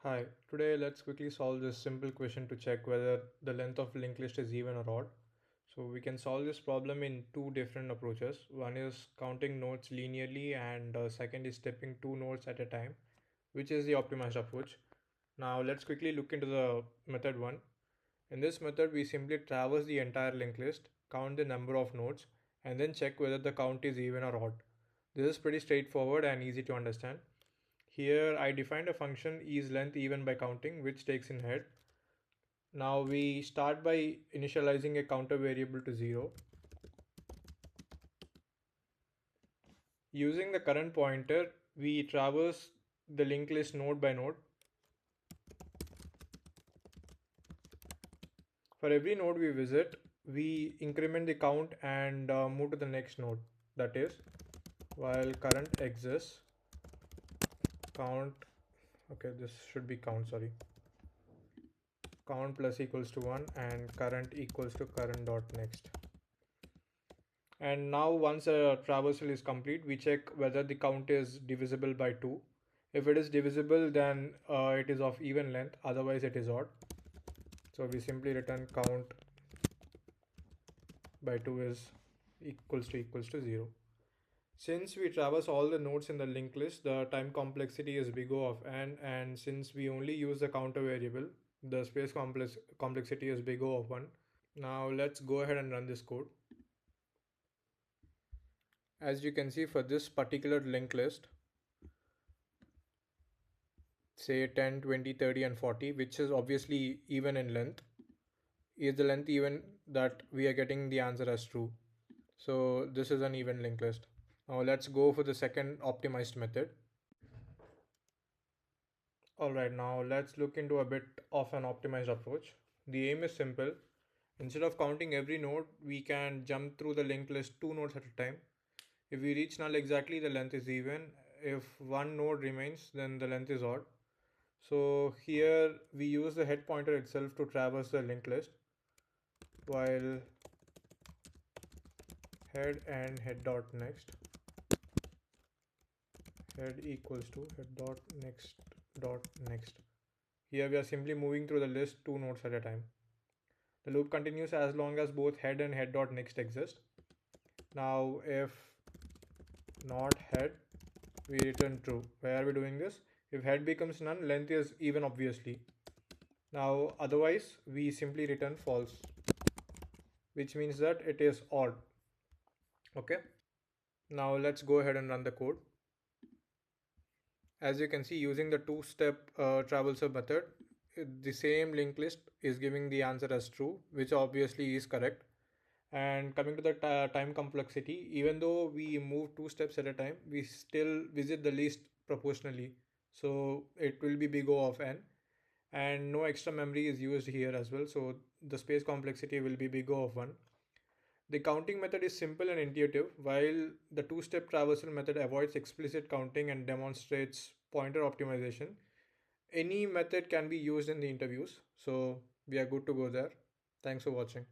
Hi, today let's quickly solve this simple question to check whether the length of linked list is even or odd. So we can solve this problem in two different approaches. One is counting nodes linearly and second is stepping two nodes at a time, which is the optimized approach. Now let's quickly look into the method one. In this method, we simply traverse the entire linked list, count the number of nodes, and then check whether the count is even or odd. This is pretty straightforward and easy to understand. Here I defined a function isLength even by counting, which takes in head. Now we start by initializing a counter variable to 0. Using the current pointer, we traverse the linked list node by node. For every node we visit, we increment the count and move to the next node. That is, while current exists, count, okay, this should be count, sorry. Count plus equals to 1 and current equals to current dot next. And now once a traversal is complete, we check whether the count is divisible by 2. If it is divisible, then it is of even length, otherwise it is odd. So we simply return count by 2 is equals to 0. Since we traverse all the nodes in the linked list, the time complexity is big O of n, and since we only use the counter variable, the space complexity is big O of 1. Now let's go ahead and run this code. As you can see, for this particular linked list, say 10, 20, 30 and 40, which is obviously even in length, is the length even that we are getting the answer as true. So this is an even linked list. Now let's go for the second optimized method. Alright, now let's look into a bit of an optimized approach. The aim is simple. Instead of counting every node, we can jump through the linked list two nodes at a time. If we reach null exactly, the length is even. If one node remains, then the length is odd. So here we use the head pointer itself to traverse the linked list, while head and head dot next, head equals to head dot next. Here we are simply moving through the list two nodes at a time. The loop continues as long as both head and head dot next exist. Now if not head, we return true. Why are we doing this? If head becomes none, length is even obviously. Now otherwise we simply return false, which means that it is odd. Okay, now let's go ahead and run the code. As you can see, using the two-step traversal method, the same linked list is giving the answer as true, which obviously is correct. And coming to the time complexity, even though we move two steps at a time, we still visit the list proportionally. So it will be big O of n, and no extra memory is used here as well. So the space complexity will be big O of 1. The counting method is simple and intuitive, while the two-step traversal method avoids explicit counting and demonstrates pointer optimization. Any method can be used in the interviews, so we are good to go there. Thanks for watching.